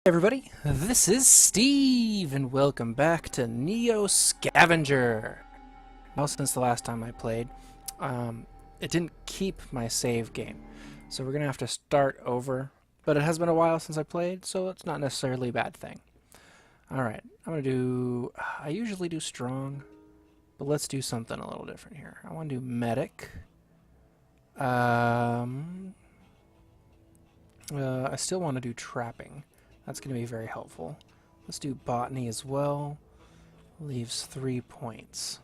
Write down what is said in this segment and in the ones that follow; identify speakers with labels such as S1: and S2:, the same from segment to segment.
S1: Everybody, this is Steve, and welcome back to Neo Scavenger. Now, since the last time I played, it didn't keep my save game, so we're gonna have to start over. But it has been a while since I played, so it's not necessarily a bad thing. Alright, I'm gonna do... I usually do strong, but let's do something a little different here. I want to do medic. I still want to do trapping. That's going to be very helpful. Let's do botany as well. Leaves 3 points.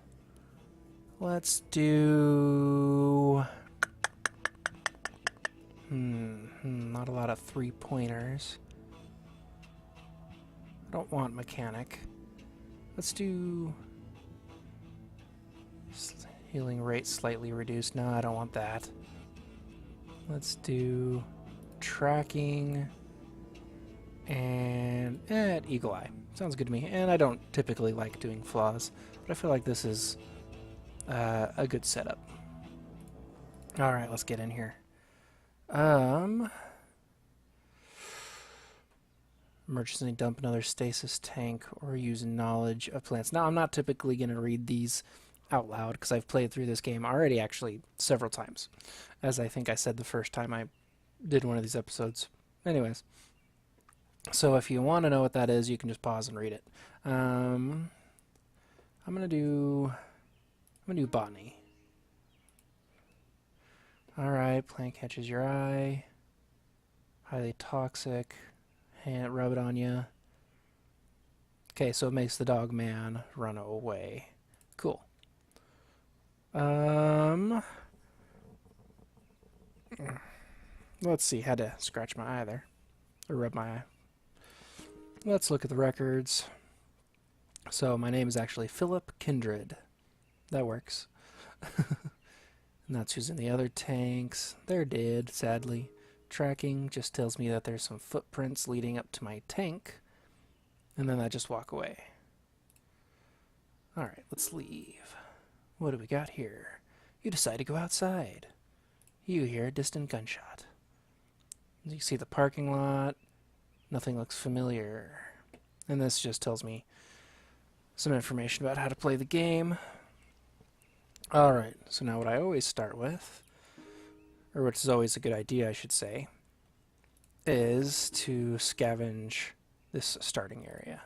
S1: Let's do... not a lot of 3-pointers. I don't want mechanic. Let's do... healing rate slightly reduced. No, I don't want that. Let's do tracking and eagle eye. Sounds good to me. And I don't typically like doing flaws, but I feel like this is a good setup. Alright, let's get in here. Emergency dump another stasis tank or use knowledge of plants. Now, I'm not typically going to read these out loud because I've played through this game already actually several times, as I think I said the first time I did one of these episodes. Anyways, so if you want to know what that is, you can just pause and read it. I'm gonna do botany. Alright, plant catches your eye. Highly toxic. Rub it on you. Okay, so it makes the dog man run away. Cool. Let's see, had to scratch my eye there. Or rub my eye. Let's look at the records. So my name is actually Philip Kindred. That works. And that's who's in the other tanks. They're dead, sadly. Tracking just tells me that there's some footprints leading up to my tank. And then I just walk away. Alright, let's leave. What do we got here? You decide to go outside. You hear a distant gunshot. You see the parking lot. Nothing looks familiar. And this just tells me some information about how to play the game. Alright, so now what I always start with, or which is always a good idea I should say, is to scavenge this starting area.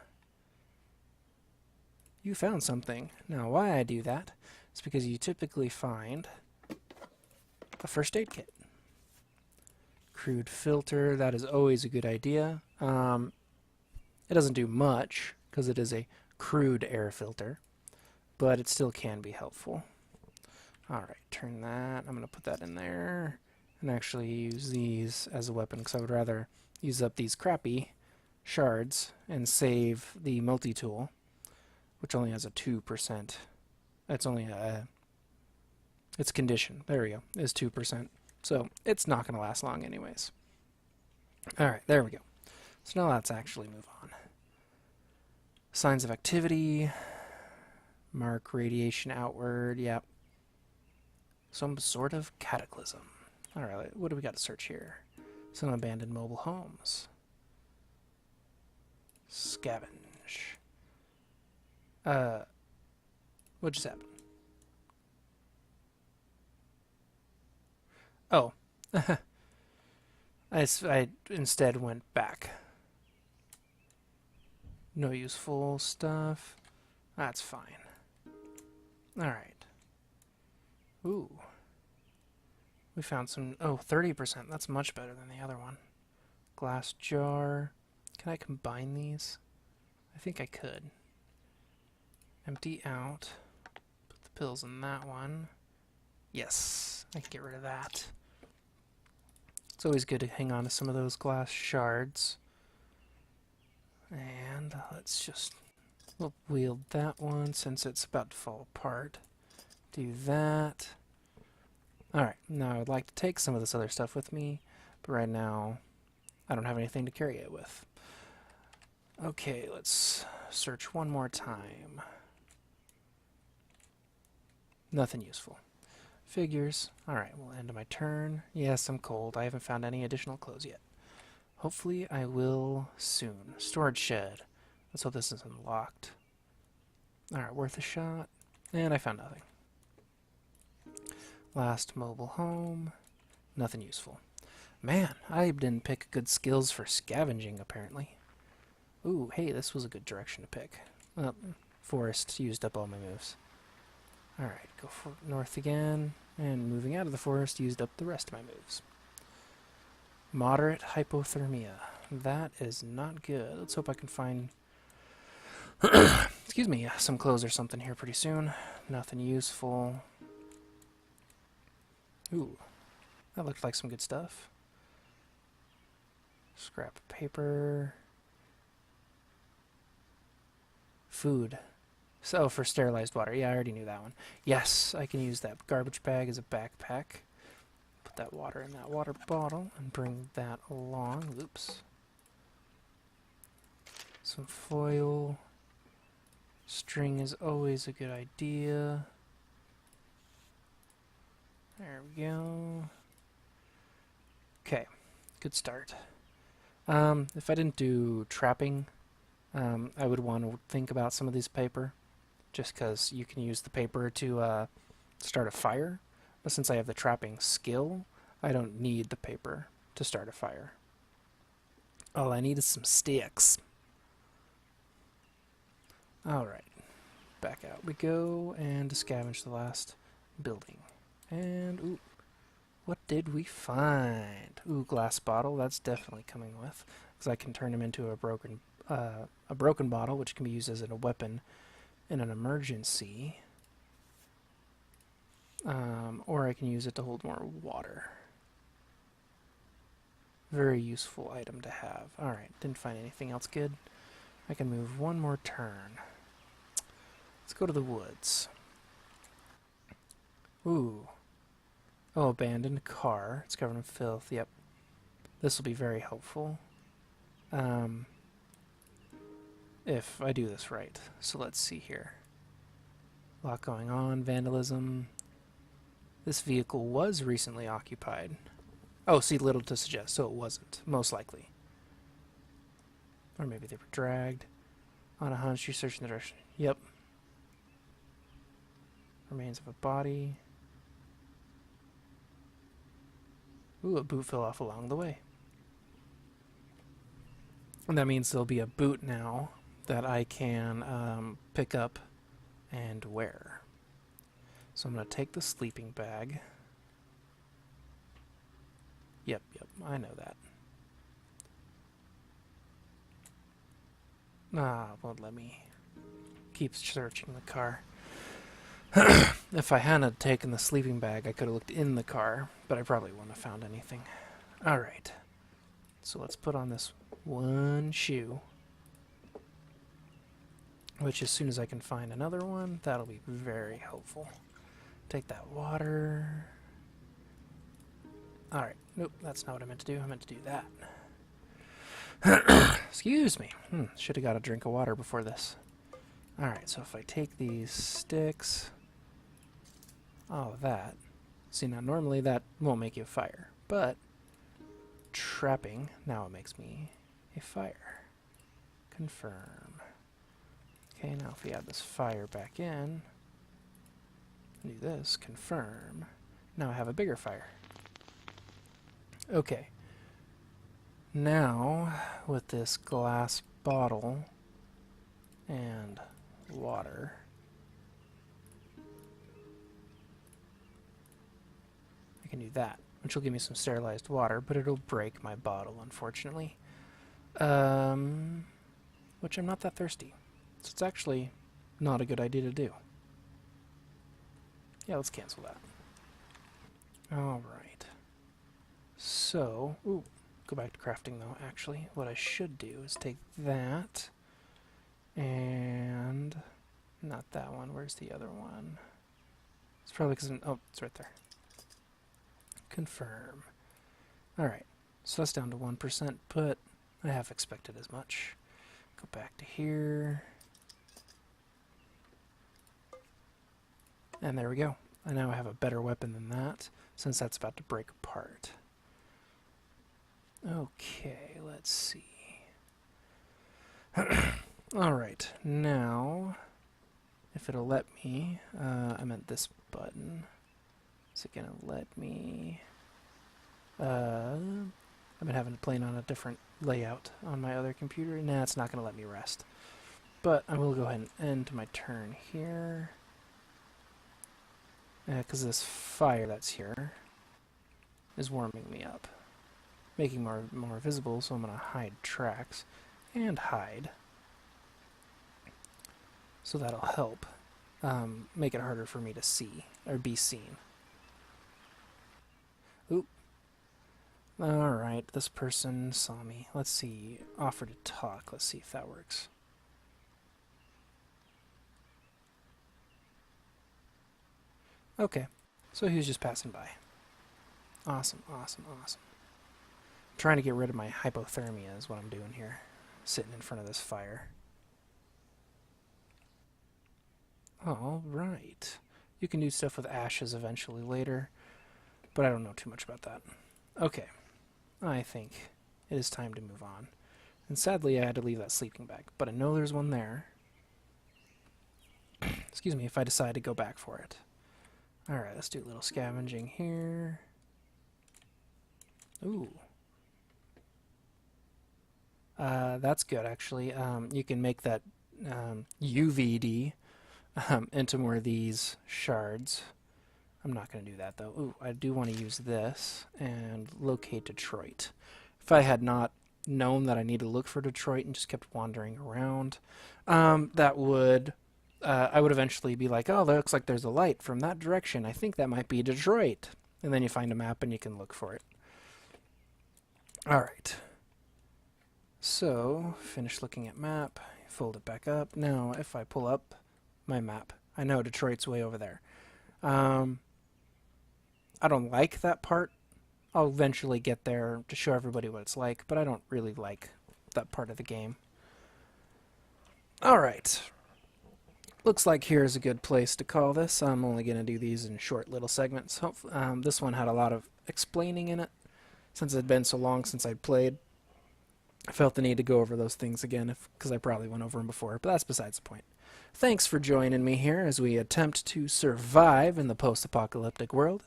S1: You found something. Now why I do that is because you typically find a first aid kit. Crude filter, that is always a good idea. It doesn't do much because it is a crude air filter, but it still can be helpful. Alright, turn that. I'm going to put that in there and actually use these as a weapon because I would rather use up these crappy shards and save the multi-tool, which only has a 2%. That's only its condition, there we go, is 2%. So it's not going to last long anyways. Alright, there we go. So now let's actually move on. Signs of activity. Mark radiation outward, yep. Some sort of cataclysm. Alright, what do we got to search here? Some abandoned mobile homes. Scavenge. What just happened? Oh. I instead went back. No useful stuff. That's fine. Alright. Ooh. We found some... oh, 30%. That's much better than the other one. Glass jar. Can I combine these? I think I could. Empty out. Put the pills in that one. Yes. I can get rid of that. It's always good to hang on to some of those glass shards. And let's just... we'll wield that one since it's about to fall apart. Do that. Alright, now I would like to take some of this other stuff with me, but right now I don't have anything to carry it with. Okay, let's search one more time. Nothing useful. Figures. Alright, we'll end my turn. Yes, I'm cold. I haven't found any additional clothes yet. Hopefully I will soon. Storage shed. Let's hope this isn't locked. Alright, worth a shot. And I found nothing. Last mobile home. Nothing useful. Man, I didn't pick good skills for scavenging, apparently. Ooh, hey, this was a good direction to pick. Well, forest used up all my moves. Alright, go for north again. And moving out of the forest used up the rest of my moves. Moderate hypothermia. That is not good. Let's hope I can find... excuse me, some clothes or something here pretty soon. Nothing useful. Ooh, that looked like some good stuff. Scrap of paper. Food. So, for sterilized water. Yeah, I already knew that one. Yes, I can use that garbage bag as a backpack. Put that water in that water bottle and bring that along. Oops. Some foil. String is always a good idea. There we go. Okay, good start. If I didn't do trapping, I would want to think about some of these paper, just because you can use the paper to start a fire. But since I have the trapping skill, I don't need the paper to start a fire. All I need is some sticks. Alright, back out we go, and scavenge the last building. And, ooh, what did we find? Ooh, glass bottle, that's definitely coming with, because I can turn him into a broken bottle, which can be used as a weapon in an emergency. Or I can use it to hold more water. Very useful item to have. Alright, didn't find anything else good. I can move one more turn. Let's go to the woods. Ooh. Oh, abandoned car. It's covered in filth. Yep. This will be very helpful. If I do this right. So let's see here. A lot going on. Vandalism. This vehicle was recently occupied. Oh, see, little to suggest, so it wasn't. Most likely. Or maybe they were dragged. On a hunch, you search in the direction. Yep. Remains of a body. Ooh, a boot fell off along the way. And that means there'll be a boot now that I can pick up and wear. So I'm going to take the sleeping bag. Yep, I know that. Won't let me keep searching the car. If I hadn't taken the sleeping bag, I could have looked in the car, but I probably wouldn't have found anything. Alright. So let's put on this one shoe. Which, as soon as I can find another one, that'll be very helpful. Take that water. Alright. Nope, that's not what I meant to do. I meant to do that. Excuse me. Should have got a drink of water before this. Alright, so if I take these sticks, all of that. See, now normally that won't make you a fire, but trapping, now it makes me a fire. Confirm. Okay, now if we add this fire back in, do this, confirm. Now I have a bigger fire. Okay. Now, with this glass bottle and water, I can do that, which will give me some sterilized water, but it'll break my bottle, unfortunately. Which I'm not that thirsty. So it's actually not a good idea to do. Yeah, let's cancel that. Alright. So, ooh, go back to crafting though, actually. What I should do is take that, and not that one. Where's the other one? It's probably because, oh, it's right there. Confirm. Alright, so that's down to 1%, but I have expected as much. Go back to here. And there we go. I now have a better weapon than that, since that's about to break apart. Okay, let's see. Alright, now, if it'll let me, I meant this button. Is it gonna let me? I've been having to play on a different layout on my other computer. Nah, it's not gonna let me rest. But I will go ahead and end my turn here. Because this fire that's here is warming me up. Making more visible, so I'm gonna hide tracks. And hide. So that'll help make it harder for me to see, or be seen. Oop. Alright, this person saw me. Let's see, offer to talk. Let's see if that works. Okay, so he was just passing by. Awesome, awesome, awesome. Trying to get rid of my hypothermia is what I'm doing here. Sitting in front of this fire. Alright. You can do stuff with ashes eventually later, but I don't know too much about that. Okay. I think it is time to move on. And sadly, I had to leave that sleeping bag, but I know there's one there. Excuse me if I decide to go back for it. Alright, let's do a little scavenging here. Ooh. That's good, actually. You can make that UVD into more of these shards. I'm not going to do that, though. Ooh, I do want to use this and locate Detroit. If I had not known that I need to look for Detroit and just kept wandering around, that would... I would eventually be like, oh, that looks like there's a light from that direction. I think that might be Detroit. And then you find a map and you can look for it. Alright. So, finish looking at map, fold it back up. Now, if I pull up my map, I know Detroit's way over there. I don't like that part. I'll eventually get there to show everybody what it's like, but I don't really like that part of the game. Alright. Looks like here's a good place to call this. I'm only going to do these in short little segments. This one had a lot of explaining in it. Since it had been so long since I'd played, I felt the need to go over those things again, because I probably went over them before, but that's besides the point. Thanks for joining me here as we attempt to survive in the post-apocalyptic world.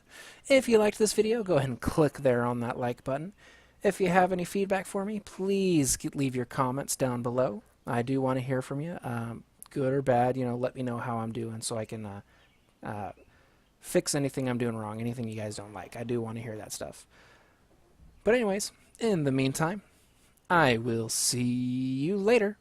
S1: If you liked this video, go ahead and click there on that like button. If you have any feedback for me, please leave your comments down below. I do want to hear from you, good or bad. Let me know how I'm doing so I can fix anything I'm doing wrong, anything you guys don't like. I do want to hear that stuff. But anyways, in the meantime, I will see you later.